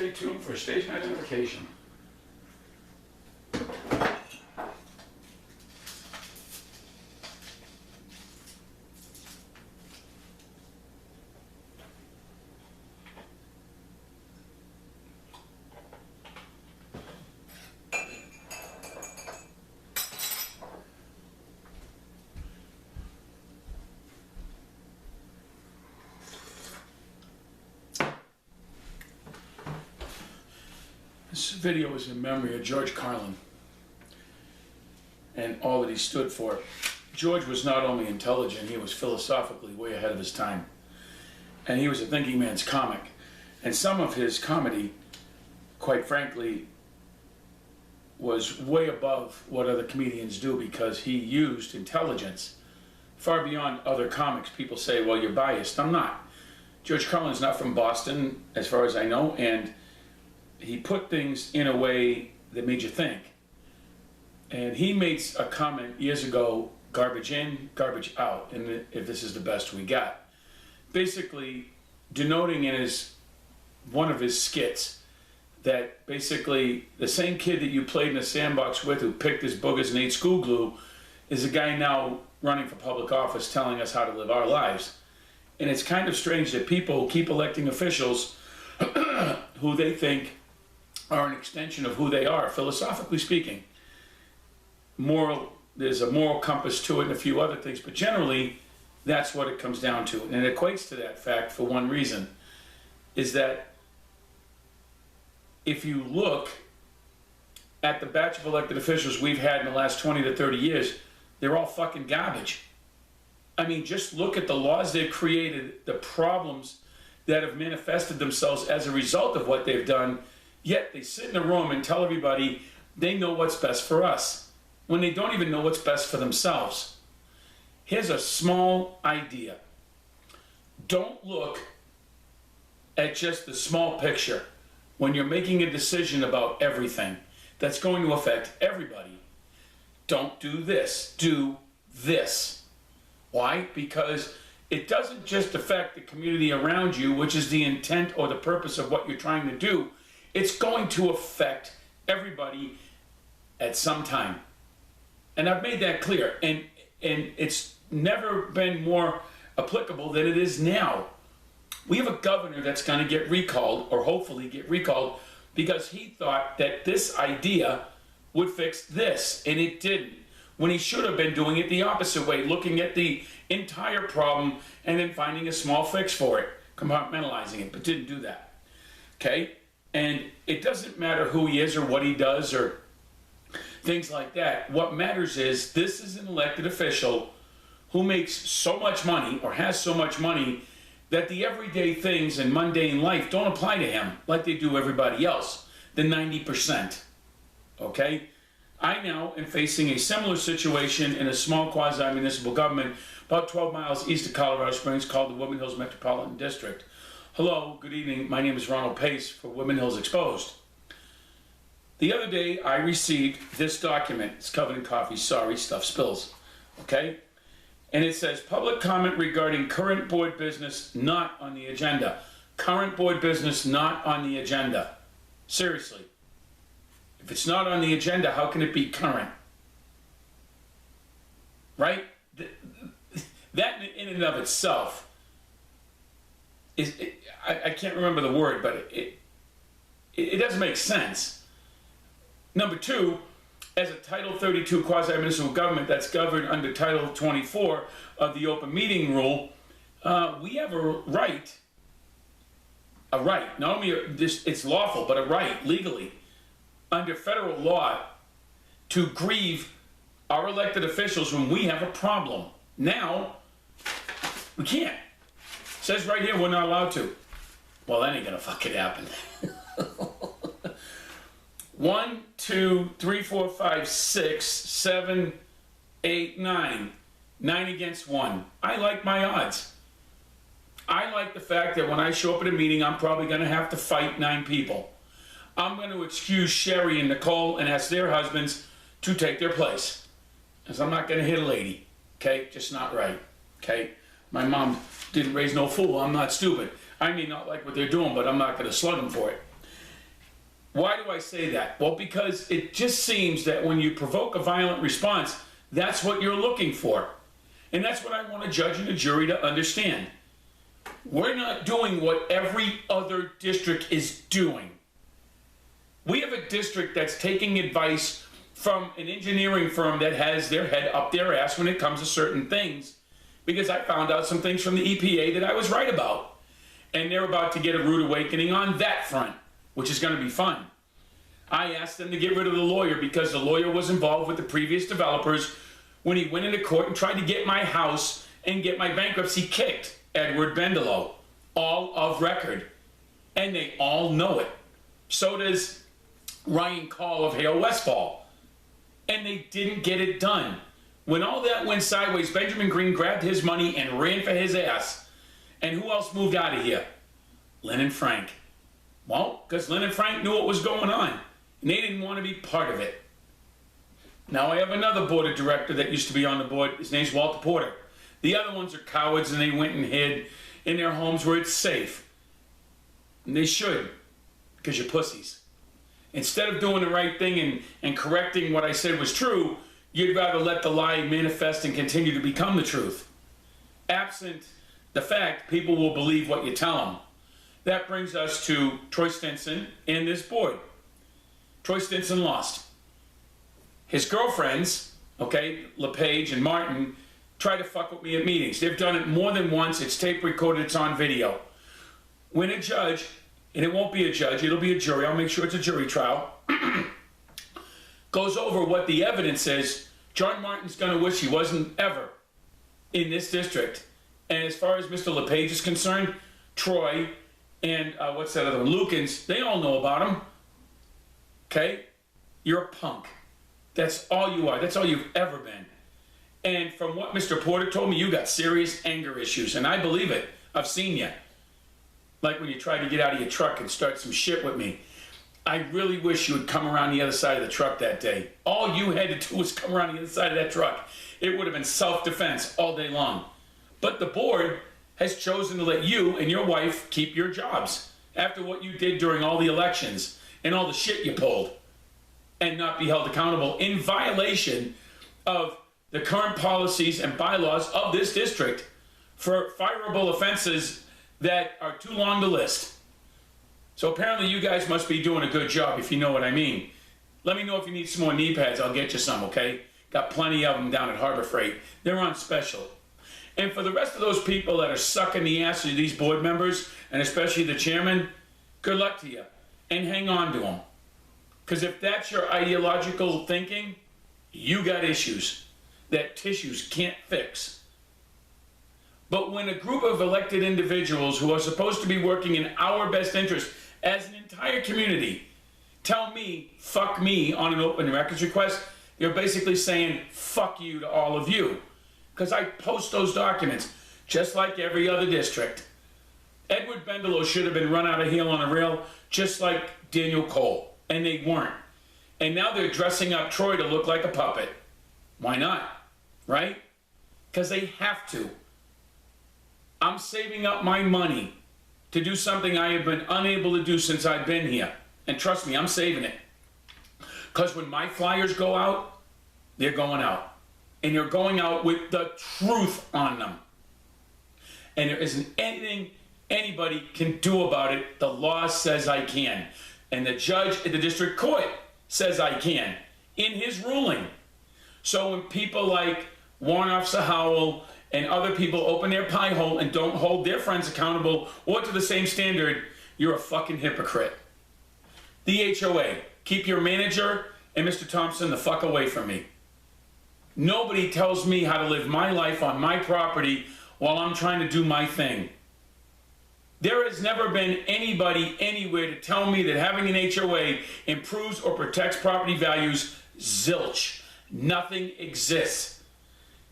stay tuned for station identification. This video is in memory of George Carlin and all that he stood for. George was not only intelligent, he was philosophically way ahead of his time. And he was a thinking man's comic. And some of his comedy, quite frankly, was way above what other comedians do because he used intelligence far beyond other comics. People say, well, you're biased. I'm not. George Carlin's not from Boston, as far as I know, and he put things in a way that made you think. And he made a comment years ago, garbage in, garbage out, and if this is the best we got. Basically denoting in one of his skits that basically the same kid that you played in a sandbox with who picked his boogers and ate school glue is a guy now running for public office telling us how to live our lives. And it's kind of strange that people keep electing officials who they think are an extension of who they are, philosophically speaking. There's a moral compass to it and a few other things, but generally that's what it comes down to. And it equates to that fact for one reason, is that if you look at the batch of elected officials we've had in the last 20 to 30 years, they're all fucking garbage. I mean, just look at the laws they've created, the problems that have manifested themselves as a result of what they've done. Yet they sit in a room and tell everybody they know what's best for us, when they don't even know what's best for themselves. Here's a small idea. Don't look at just the small picture when you're making a decision about everything that's going to affect everybody. Don't do this, do this. Why? Because it doesn't just affect the community around you, which is the intent or the purpose of what you're trying to do. It's going to affect everybody at some time. And I've made that clear. And it's never been more applicable than it is now. We have a governor that's going to get recalled, or hopefully get recalled, because he thought that this idea would fix this, and it didn't. When he should have been doing it the opposite way, looking at the entire problem and then finding a small fix for it, compartmentalizing it, but didn't do that. Okay? And it doesn't matter who he is or what he does or things like that. What matters is this is an elected official who makes so much money or has so much money that the everyday things in mundane life don't apply to him like they do everybody else, the 90%. Okay? I now am facing a similar situation in a small quasi-municipal government about 12 miles east of Colorado Springs called the Woodman Hills Metropolitan District. Hello, good evening. My name is Ronald Pace for Woodman Hills Exposed. The other day I received this document. It's covered in coffee. Sorry, stuff spills. Okay? And it says, public comment regarding current board business not on the agenda. Current board business not on the agenda. Seriously. If it's not on the agenda, how can it be current? Right? That in and of itself is, I can't remember the word, but it doesn't make sense. Number two, as a Title 32 quasi-municipal government that's governed under Title 24 of the Open Meeting Rule, we have a right, not only it's lawful, but a right legally under federal law to grieve our elected officials when we have a problem. Now, we can't. It says right here we're not allowed to. Well, that ain't gonna fucking happen. 1, 2, 3, 4, 5, 6, 7, 8, 9. 9 against 1. I like my odds. I like the fact that when I show up at a meeting, I'm probably gonna have to fight 9 people. I'm going to excuse Sherry and Nicole and ask their husbands to take their place. Because I'm not going to hit a lady. Okay? Just not right. Okay? My mom didn't raise no fool. I'm not stupid. I may not like what they're doing, but I'm not going to slug them for it. Why do I say that? Well, because it just seems that when you provoke a violent response, that's what you're looking for. And that's what I want a judge and a jury to understand. We're not doing what every other district is doing. We have a district that's taking advice from an engineering firm that has their head up their ass when it comes to certain things, because I found out some things from the EPA that I was right about. And they're about to get a rude awakening on that front, which is going to be fun. I asked them to get rid of the lawyer because the lawyer was involved with the previous developers when he went into court and tried to get my house and get my bankruptcy kicked. Edward Bendelow, all of record. And they all know it. So does Ryan Call of Hale Westfall. And they didn't get it done. When all that went sideways, Benjamin Green grabbed his money and ran for his ass. And who else moved out of here? Lynn and Frank. Well, because Lynn and Frank knew what was going on. And they didn't want to be part of it. Now I have another board of director that used to be on the board. His name's Walter Porter. The other ones are cowards and they went and hid in their homes where it's safe. And they should, because you're pussies. Instead of doing the right thing and correcting what I said was true, you'd rather let the lie manifest and continue to become the truth. Absent the fact, people will believe what you tell them. That brings us to Troy Stinson and this board. Troy Stinson lost. His girlfriends, okay, LePage and Martin, try to fuck with me at meetings. They've done it more than once. It's tape recorded. It's on video. When a judge, and it won't be a judge, it'll be a jury. I'll make sure it's a jury trial. Goes over what the evidence is. John Martin's going to wish he wasn't ever in this district. And as far as Mr. LePage is concerned, Troy and what's that other one? Lukens, they all know about him. Okay? You're a punk. That's all you are. That's all you've ever been. And from what Mr. Porter told me, you got serious anger issues. And I believe it. I've seen you. Like when you tried to get out of your truck and start some shit with me. I really wish you would come around the other side of the truck that day. All you had to do was come around the other side of that truck. It would have been self-defense all day long. But the board has chosen to let you and your wife keep your jobs after what you did during all the elections and all the shit you pulled, and not be held accountable in violation of the current policies and bylaws of this district for fireable offenses that are too long to list. So apparently you guys must be doing a good job, if you know what I mean. Let me know if you need some more knee pads. I'll get you some, okay? Got plenty of them down at Harbor Freight. They're on special. And for the rest of those people that are sucking the ass of these board members, and especially the chairman, good luck to you. And hang on to them. Because if that's your ideological thinking, you got issues that tissues can't fix. But when a group of elected individuals who are supposed to be working in our best interest as an entire community tell me, fuck me on an open records request, they're basically saying, fuck you to all of you. Because I post those documents, just like every other district. Edward Bendelow should have been run out of heel on a rail, just like Daniel Cole. And they weren't. And now they're dressing up Troy to look like a puppet. Why not? Right? Because they have to. I'm saving up my money to do something I have been unable to do since I've been here. And trust me, I'm saving it. Because when my flyers go out, they're going out. And they're going out with the truth on them. And there isn't anything anybody can do about it. The law says I can. And the judge at the district court says I can in his ruling. So when people like Warrant Officer Howell and other people open their pie hole and don't hold their friends accountable or to the same standard, you're a fucking hypocrite. The HOA, keep your manager and Mr. Thompson the fuck away from me. Nobody tells me how to live my life on my property while I'm trying to do my thing. There has never been anybody anywhere to tell me that having an HOA improves or protects property values. Zilch. Nothing exists.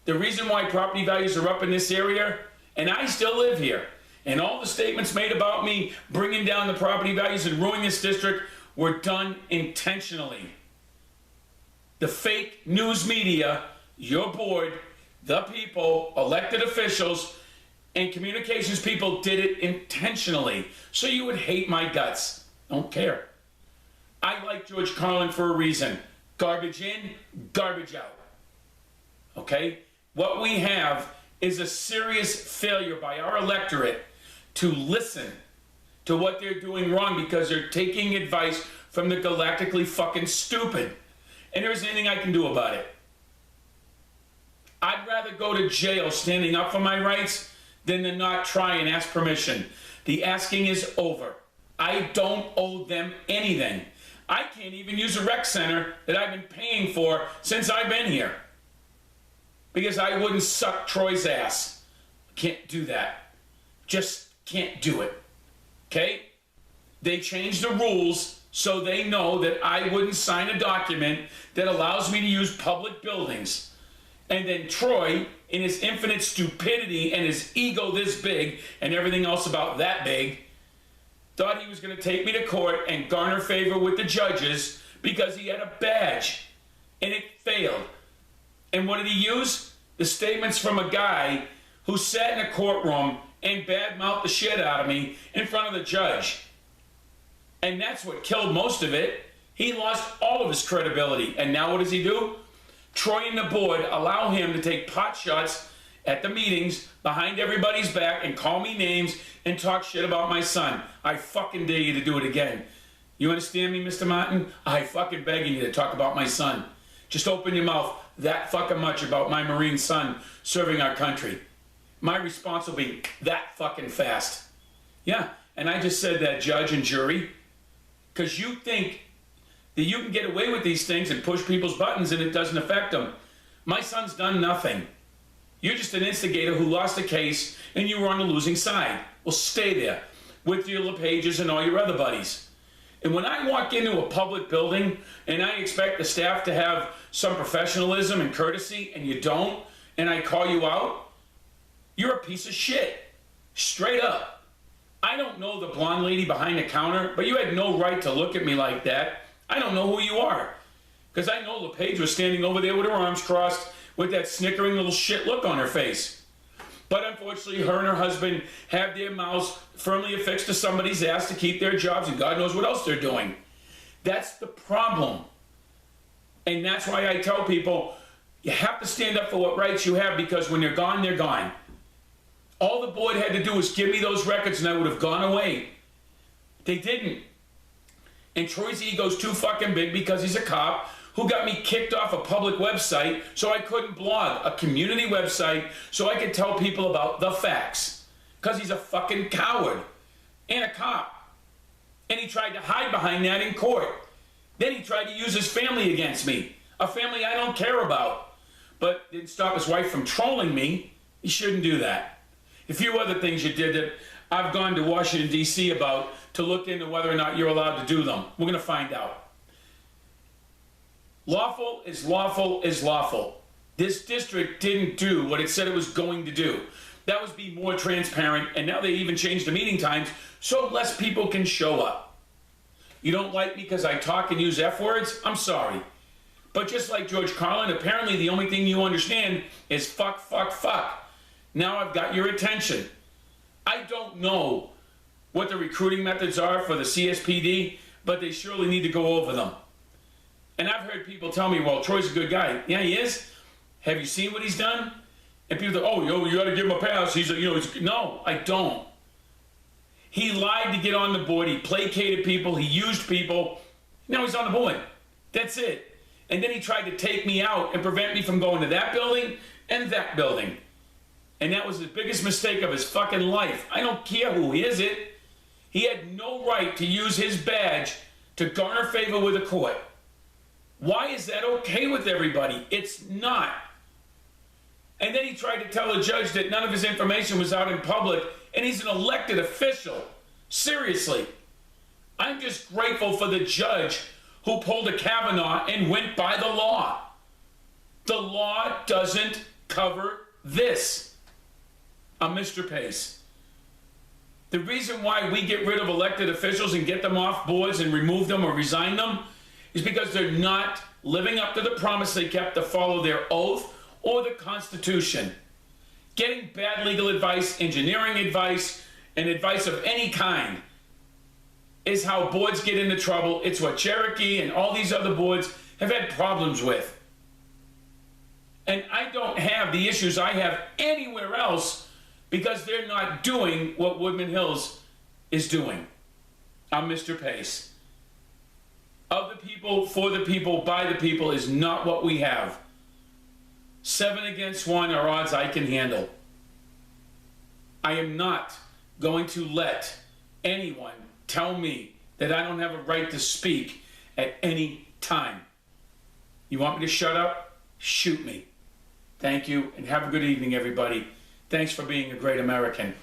The reason why property values are up in this area, and I still live here, and all the statements made about me bringing down the property values and ruining this district were done intentionally. The fake news media, your board, the people, elected officials, and communications people did it intentionally. So you would hate my guts. Don't care. I like George Carlin for a reason. Garbage in, garbage out. Okay? What we have is a serious failure by our electorate to listen to what they're doing wrong because they're taking advice from the galactically fucking stupid. And there isn't anything I can do about it. I'd rather go to jail standing up for my rights than to not try and ask permission. The asking is over. I don't owe them anything. I can't even use a rec center that I've been paying for since I've been here. Because I wouldn't suck Troy's ass. Can't do that. Just can't do it. Okay? They changed the rules so they know that I wouldn't sign a document that allows me to use public buildings. And then Troy, in his infinite stupidity and his ego this big and everything else about that big, thought he was going to take me to court and garner favor with the judges because he had a badge. And it failed. And what did he use? The statements from a guy who sat in a courtroom and badmouthed the shit out of me in front of the judge. And that's what killed most of it. He lost all of his credibility. And now what does he do? Troy and the board allow him to take pot shots at the meetings behind everybody's back and call me names and talk shit about my son. I fucking dare you to do it again. You understand me, Mr. Martin? I fucking begging you to talk about my son. Just open your mouth that fucking much about my Marine son serving our country. My response will be that fucking fast. Yeah, and I just said that, judge and jury, because you think that you can get away with these things and push people's buttons and it doesn't affect them. My son's done nothing. You're just an instigator who lost a case and you were on the losing side. Well, stay there with your LePages and all your other buddies. And when I walk into a public building and I expect the staff to have some professionalism and courtesy and you don't, and I call you out, you're a piece of shit. Straight up. I don't know the blonde lady behind the counter, but you had no right to look at me like that. I don't know who you are. Because I know LePage was standing over there with her arms crossed with that snickering little shit look on her face. But unfortunately, her and her husband have their mouths firmly affixed to somebody's ass to keep their jobs, and God knows what else they're doing. That's the problem. And that's why I tell people, you have to stand up for what rights you have, because when they're gone, they're gone. All the board had to do was give me those records and I would have gone away. They didn't. And Troy's ego's too fucking big because he's a cop who got me kicked off a public website so I couldn't blog, a community website, so I could tell people about the facts. Because he's a fucking coward and a cop. And he tried to hide behind that in court. Then he tried to use his family against me, a family I don't care about. But didn't stop his wife from trolling me. He shouldn't do that. A few other things you did that I've gone to Washington, D.C. about to look into whether or not you're allowed to do them. We're going to find out. Lawful is lawful is lawful. This district didn't do what it said it was going to do. That was be more transparent, and now they even changed the meeting times so less people can show up. You don't like me because I talk and use F words? I'm sorry. But just like George Carlin, apparently the only thing you understand is fuck, fuck, fuck. Now I've got your attention. I don't know what the recruiting methods are for the CSPD, but they surely need to go over them. And I've heard people tell me, well, Troy's a good guy. Yeah, he is. Have you seen what he's done? And people go, oh, you got to give him a pass. No, I don't. He lied to get on the board. He placated people. He used people. Now he's on the board. That's it. And then he tried to take me out and prevent me from going to that building and that building. And that was the biggest mistake of his fucking life. I don't care who is it. He had no right to use his badge to garner favor with the court. Why is that okay with everybody? It's not. And then he tried to tell the judge that none of his information was out in public, and he's an elected official. Seriously. I'm just grateful for the judge who pulled a Kavanaugh and went by the law. The law doesn't cover this. I'm Mr. Pace. The reason why we get rid of elected officials and get them off boards and remove them or resign them is because they're not living up to the promise they kept to follow their oath or the Constitution. Getting bad legal advice, engineering advice, and advice of any kind is how boards get into trouble. It's what Cherokee and all these other boards have had problems with. And I don't have the issues I have anywhere else because they're not doing what Woodman Hills is doing. I'm Mr. Pace. Of the people, for the people, by the people is not what we have. 7 against 1 are odds I can handle. I am not going to let anyone tell me that I don't have a right to speak at any time. You want me to shut up? Shoot me. Thank you, and have a good evening, everybody. Thanks for being a great American.